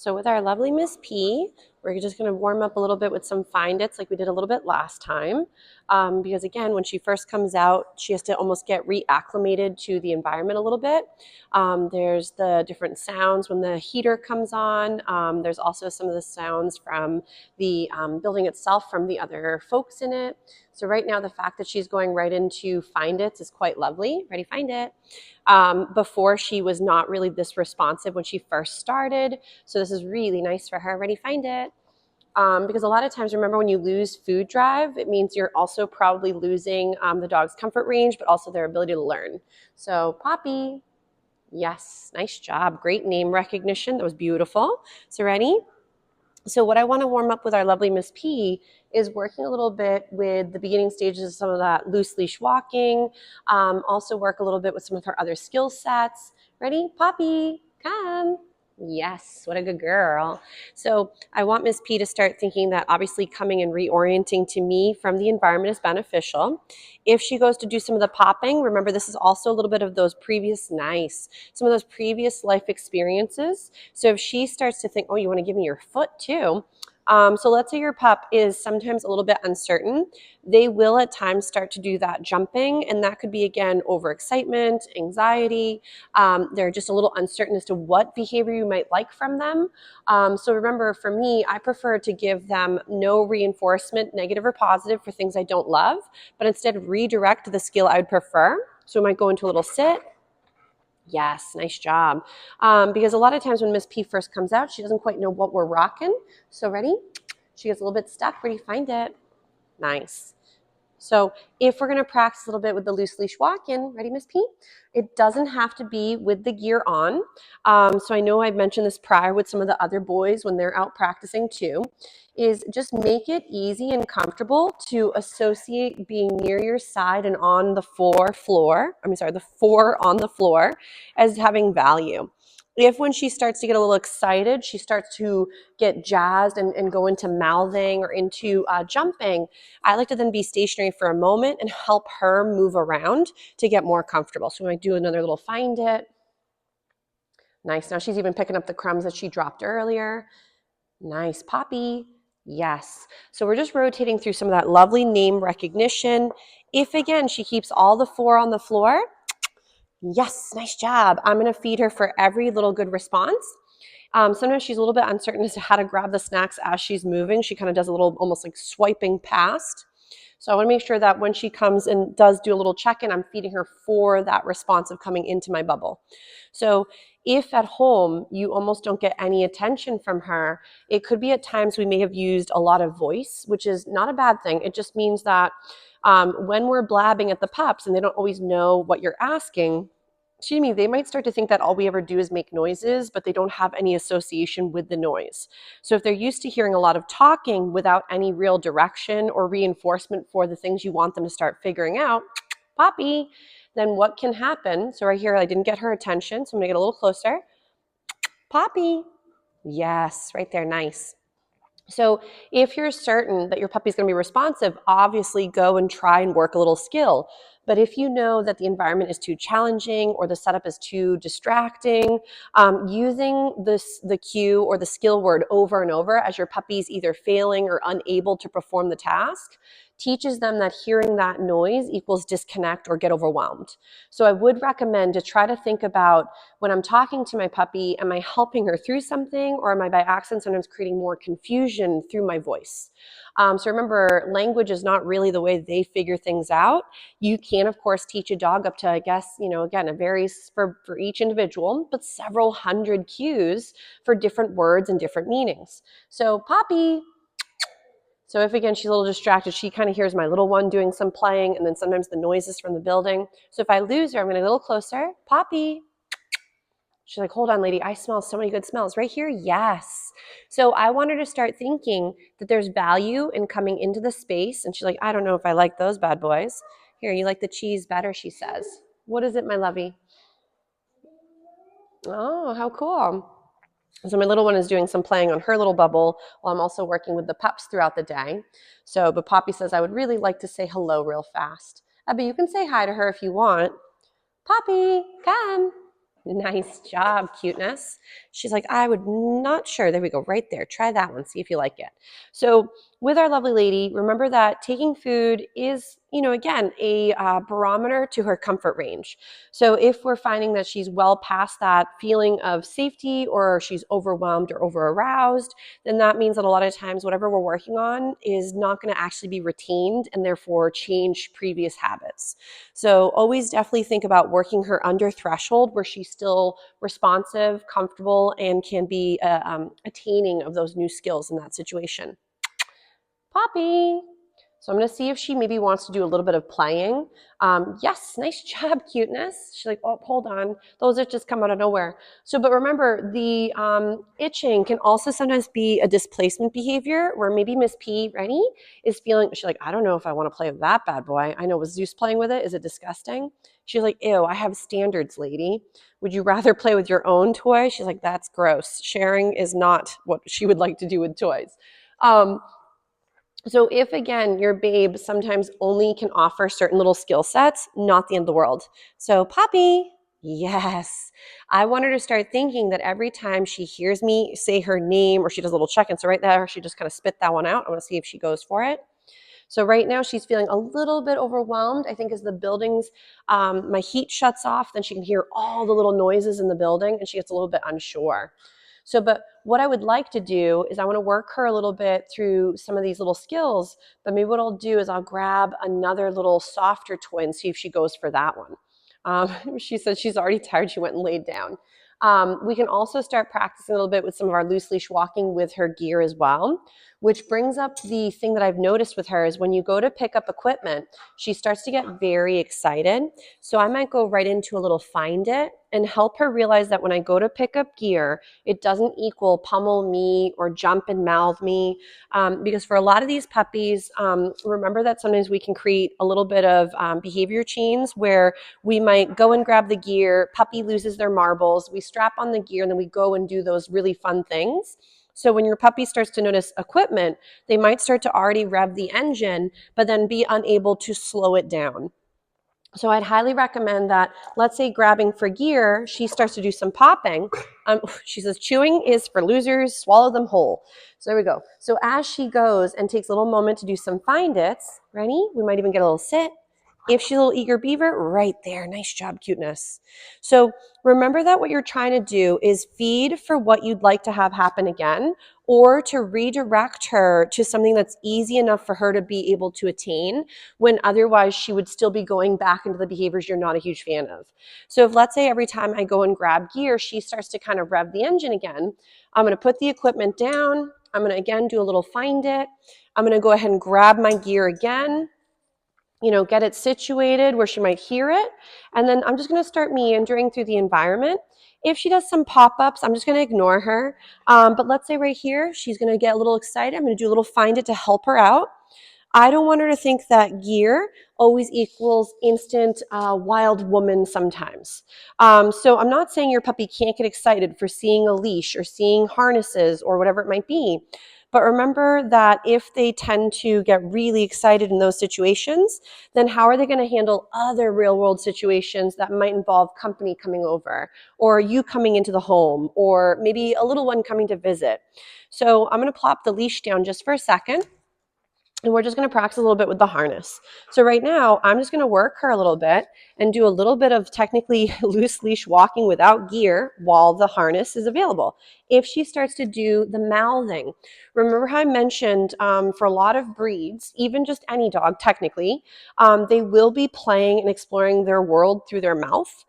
So with our lovely Miss P, we're just going to warm up a little bit with some Find Its like we did a little bit last time. Because again, when she first comes out, she has to almost get reacclimated to the environment a little bit. There's the different sounds when the heater comes on. There's also some of the sounds from the building itself from the other folks in it. So right now, the fact that she's going right into Find It is quite lovely. Ready, Find It. Before she was not really this responsive when she first started. So this is really nice for her. Ready, Find It. Because a lot of times, remember, when you lose food drive, it means you're also probably losing the dog's comfort range, but also their ability to learn. So Poppy, yes, nice job. Great name recognition. That was beautiful. So ready? So what I want to warm up with our lovely Miss P is working a little bit with the beginning stages of some of that loose leash walking. Also work a little bit with some of her other skill sets. Ready? Poppy, come. Yes, what a good girl. So I want Miss P to start thinking that obviously coming and reorienting to me from the environment is beneficial. If she goes to do some of the popping, remember this is also a little bit of those previous some of those previous life experiences. So if she starts to think, oh, you want to give me your foot too. So let's say your pup is sometimes a little bit uncertain. They will at times start to do that jumping, and that could be, again, overexcitement, anxiety. They're just a little uncertain as to what behavior you might like from them. So remember, for me, I prefer to give them no reinforcement, negative or positive, for things I don't love, but instead redirect the skill I would prefer. So we might go into a little sit. Yes, nice job. Because a lot of times when Miss P first comes out, she doesn't quite know what we're rocking. So ready? She gets a little bit stuck. Where do you find it? Nice. So if we're going to practice a little bit with the loose leash walk-in, ready, Miss P? It doesn't have to be with the gear on. So I know I've mentioned this prior with some of the other boys when they're out practicing too, is just make it easy and comfortable to associate being near your side and on the the four on the floor as having value. If when she starts to get a little excited, she starts to get jazzed and go into mouthing or into jumping, I like to then be stationary for a moment and help her move around to get more comfortable. So we might do another little Find It. Nice. Now she's even picking up the crumbs that she dropped earlier. Nice. Poppy. Yes. So we're just rotating through some of that lovely name recognition. If, again, she keeps all the four on the floor, yes, nice job. I'm going to feed her for every little good response. Sometimes she's a little bit uncertain as to how to grab the snacks as she's moving. She kind of does a little almost like swiping past. So I want to make sure that when she comes and does do a little check-in, I'm feeding her for that response of coming into my bubble. So if at home you almost don't get any attention from her, it could be at times we may have used a lot of voice, which is not a bad thing. It just means that when we're blabbing at the pups and they don't always know what you're asking, they might start to think that all we ever do is make noises, but they don't have any association with the noise. So if they're used to hearing a lot of talking without any real direction or reinforcement for the things you want them to start figuring out, Poppy, then what can happen? So right here, I didn't get her attention, so I'm gonna get a little closer. Poppy, yes, right there, nice. So if you're certain that your puppy's going to be responsive, obviously go and try and work a little skill. But if you know that the environment is too challenging or the setup is too distracting, using the cue or the skill word over and over as your puppy's either failing or unable to perform the task teaches them that hearing that noise equals disconnect or get overwhelmed. So I would recommend to try to think about, when I'm talking to my puppy, am I helping her through something, or am I by accident sometimes creating more confusion through my voice? So remember, language is not really the way they figure things out. You can, of course, teach a dog up to, I guess, again, it varies for each individual, but several hundred cues for different words and different meanings. So Poppy. So if, again, she's a little distracted, she kind of hears my little one doing some playing, and then sometimes the noises from the building. So if I lose her, I'm going to get a little closer. Poppy. She's like, hold on, lady, I smell so many good smells. Right here? Yes. So I want her to start thinking that there's value in coming into the space. And she's like, I don't know if I like those bad boys. Here, you like the cheese better, she says. What is it, my lovey? Oh, how cool. So my little one is doing some playing on her little bubble while I'm also working with the pups throughout the day. So, but Poppy says, I would really like to say hello real fast. But you can say hi to her if you want. Poppy, come. Nice job, cuteness. She's like, I would not sure. There we go, right there. Try that one, see if you like it. So with our lovely lady, remember that taking food is, again, a barometer to her comfort range. So if we're finding that she's well past that feeling of safety, or she's overwhelmed or over aroused, then that means that a lot of times whatever we're working on is not going to actually be retained and therefore change previous habits. So always definitely think about working her under threshold where she's still responsive, comfortable, and can be attaining of those new skills in that situation. Poppy. So I'm going to see if she maybe wants to do a little bit of playing. Yes, nice job, cuteness. She's like, oh, hold on. Those itches come out of nowhere. So, but remember, the itching can also sometimes be a displacement behavior where maybe Miss P, ready, is feeling, she's like, I don't know if I want to play with that bad boy. I know, was Zeus playing with it? Is it disgusting? She's like, ew, I have standards, lady. Would you rather play with your own toy? She's like, that's gross. Sharing is not what she would like to do with toys. So if, again, your babe sometimes only can offer certain little skill sets, not the end of the world. So Poppy, yes. I want her to start thinking that every time she hears me say her name or she does a little check-in, so right there, she just kind of spit that one out. I want to see if she goes for it. So right now she's feeling a little bit overwhelmed. I think as the buildings, my heat shuts off, then she can hear all the little noises in the building and she gets a little bit unsure. So, but what I would like to do is I want to work her a little bit through some of these little skills, but maybe what I'll do is I'll grab another little softer toy and see if she goes for that one. She said she's already tired. She went and laid down. We can also start practicing a little bit with some of our loose leash walking with her gear as well, which brings up the thing that I've noticed with her is when you go to pick up equipment, she starts to get very excited. So I might go right into a little find it and help her realize that when I go to pick up gear, it doesn't equal pummel me or jump and mouth me. Because for a lot of these puppies, remember that sometimes we can create a little bit of behavior chains where we might go and grab the gear, puppy loses their marbles, we strap on the gear, and then we go and do those really fun things. So when your puppy starts to notice equipment, they might start to already rev the engine, but then be unable to slow it down. So I'd highly recommend that, let's say grabbing for gear, she starts to do some popping. She says, chewing is for losers, swallow them whole. So there we go. So as she goes and takes a little moment to do some find its, ready? We might even get a little sit. If she's a little eager beaver, right there. Nice job, cuteness. So remember that what you're trying to do is feed for what you'd like to have happen again, or to redirect her to something that's easy enough for her to be able to attain, when otherwise she would still be going back into the behaviors you're not a huge fan of. So if, let's say, every time I go and grab gear, she starts to kind of rev the engine again, I'm going to put the equipment down. I'm going to, again, do a little find it. I'm going to go ahead and grab my gear again, get it situated where she might hear it. And then I'm just going to start meandering through the environment. If she does some pop-ups, I'm just going to ignore her. But let's say right here, she's going to get a little excited. I'm going to do a little find it to help her out. I don't want her to think that gear always equals instant wild woman sometimes. So I'm not saying your puppy can't get excited for seeing a leash or seeing harnesses or whatever it might be. But remember that if they tend to get really excited in those situations, then how are they going to handle other real world situations that might involve company coming over, or you coming into the home, or maybe a little one coming to visit? So I'm going to plop the leash down just for a second. And we're just going to practice a little bit with the harness. So right now, I'm just going to work her a little bit and do a little bit of technically loose leash walking without gear while the harness is available. If she starts to do the mouthing, remember how I mentioned for a lot of breeds, even just any dog technically, they will be playing and exploring their world through their mouth,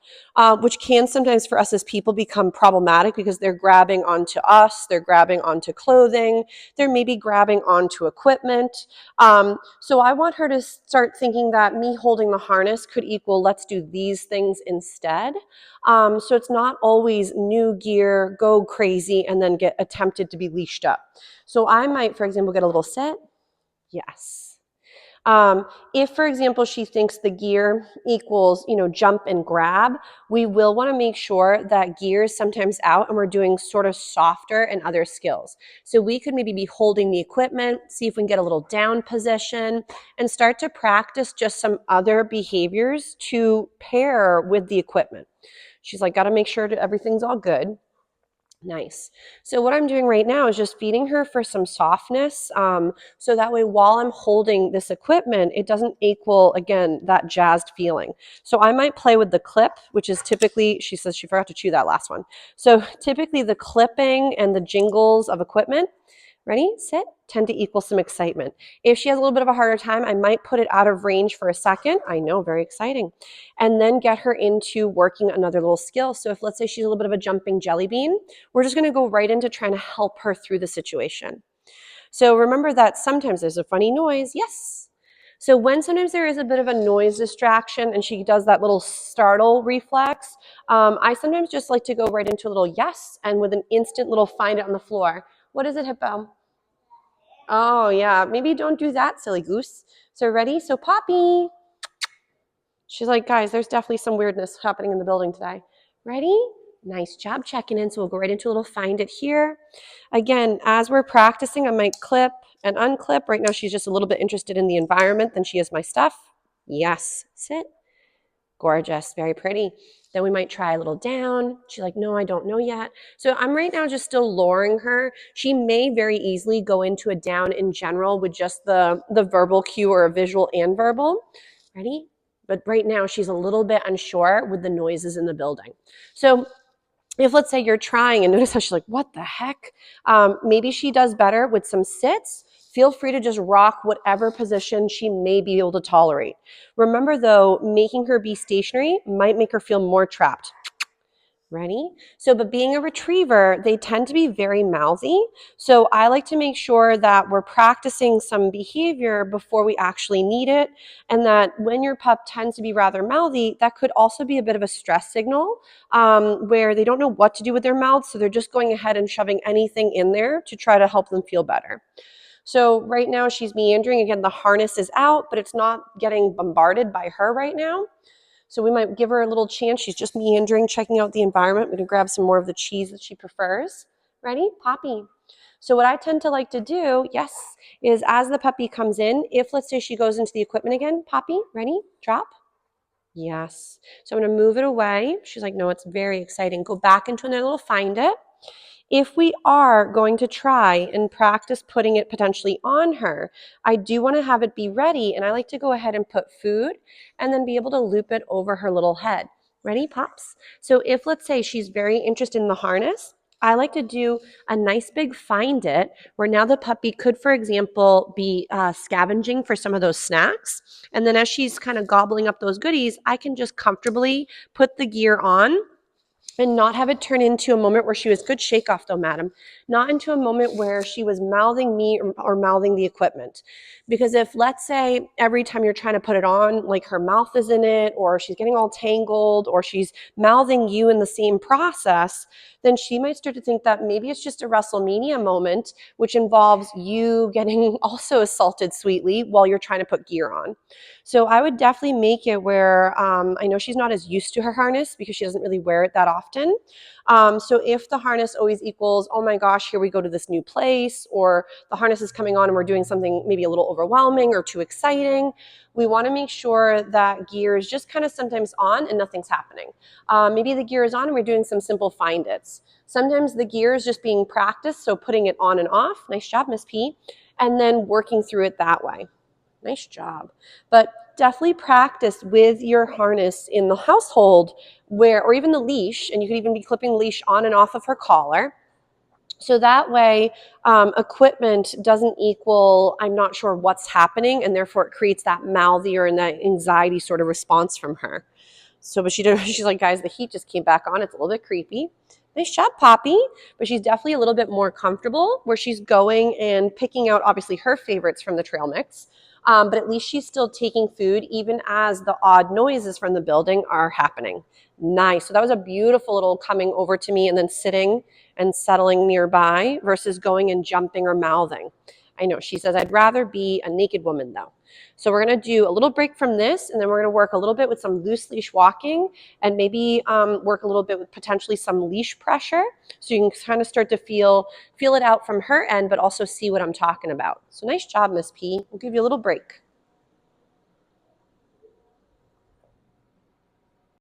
which can sometimes for us as people become problematic because they're grabbing onto us, they're grabbing onto clothing, they're maybe grabbing onto equipment. So I want her to start thinking that me holding the harness could equal let's do these things instead. So it's not always new gear, go crazy, and then get attempted to be leashed up. So I might, for example, get a little sit. Yes. If, for example, she thinks the gear equals, jump and grab, we will want to make sure that gear is sometimes out and we're doing sort of softer and other skills. So we could maybe be holding the equipment, see if we can get a little down position, and start to practice just some other behaviors to pair with the equipment. She's like, got to make sure that everything's all good. Nice. So what I'm doing right now is just feeding her for some softness. So that way while I'm holding this equipment, it doesn't equal, again, that jazzed feeling. So I might play with the clip, which is typically, she says she forgot to chew that last one. So typically the clipping and the jingles of equipment, ready, sit, tend to equal some excitement. If she has a little bit of a harder time, I might put it out of range for a second. I know, very exciting. And then get her into working another little skill. So if let's say she's a little bit of a jumping jelly bean, we're just gonna go right into trying to help her through the situation. So remember that sometimes there's a funny noise, yes. So when sometimes there is a bit of a noise distraction and she does that little startle reflex, I sometimes just like to go right into a little yes and with an instant little find it on the floor. What is it, Hippo? Oh, yeah, maybe don't do that, silly goose. So ready? So Poppy. She's like, guys, there's definitely some weirdness happening in the building today. Ready? Nice job checking in. So we'll go right into a little find it here. Again, as we're practicing, I might clip and unclip. Right now, she's just a little bit interested in the environment than she is my stuff. Yes, sit. Gorgeous, very pretty. Then we might try a little down. She's like, no, I don't know yet. So I'm right now just still luring her. She may very easily go into a down in general with just the verbal cue or a visual and verbal. Ready? But right now she's a little bit unsure with the noises in the building. So if let's say you're trying and notice how she's like, what the heck? Maybe she does better with some sits. Feel free to just rock whatever position she may be able to tolerate. Remember though, making her be stationary might make her feel more trapped. Ready? So, but being a retriever, they tend to be very mouthy. So I like to make sure that we're practicing some behavior before we actually need it. And that when your pup tends to be rather mouthy, that could also be a bit of a stress signal where they don't know what to do with their mouths. So they're just going ahead and shoving anything in there to try to help them feel better. So right now she's meandering. Again, the harness is out, but it's not getting bombarded by her right now. So we might give her a little chance. She's just meandering, checking out the environment. We're going to grab some more of the cheese that she prefers. Ready? Poppy. So what I tend to like to do, yes, is as the puppy comes in, if let's say she goes into the equipment again, Poppy, ready? Drop. Yes. So I'm going to move it away. She's like, no, it's very exciting. Go back into another little find it. If we are going to try and practice putting it potentially on her, I do want to have it be ready, and I like to go ahead and put food and then be able to loop it over her little head. Ready, Pops? So if let's say she's very interested in the harness, I like to do a nice big find it where now the puppy could, for example, be scavenging for some of those snacks. And then as she's kind of gobbling up those goodies, I can just comfortably put the gear on and not have it turn into a moment where she was, good shake off though, madam, not into a moment where she was mouthing me or mouthing the equipment. Because if, let's say, every time you're trying to put it on, like her mouth is in it, or she's getting all tangled, or she's mouthing you in the same process, then she might start to think that maybe it's just a WrestleMania moment, which involves you getting also assaulted sweetly while you're trying to put gear on. So I would definitely make it where I know she's not as used to her harness because she doesn't really wear it that often. So if the harness always equals, oh my gosh, here we go to this new place, or the harness is coming on and we're doing something maybe a little overwhelming or too exciting, we want to make sure that gear is just kind of sometimes on and nothing's happening. Maybe the gear is on and we're doing some simple find its. Sometimes the gear is just being practiced, so putting it on and off. Nice job, Miss P. And then working through it that way. Nice job. But definitely practice with your harness in the household where, or even the leash, and you could even be clipping the leash on and off of her collar. So that way, equipment doesn't equal, I'm not sure what's happening, and therefore it creates that mouthier and that anxiety sort of response from her. So, but she's like, guys, the heat just came back on. It's a little bit creepy. Nice job, Poppy. But she's definitely a little bit more comfortable where she's going and picking out, obviously, her favorites from the trail mix. But at least she's still taking food even as the odd noises from the building are happening. Nice. So that was a beautiful little coming over to me and then sitting and settling nearby versus going and jumping or mouthing. I know, she says, I'd rather be a naked woman though. So we're going to do a little break from this, and then we're going to work a little bit with some loose leash walking and maybe work a little bit with potentially some leash pressure so you can kind of start to feel it out from her end, but also see what I'm talking about. So nice job, Miss P. We'll give you a little break.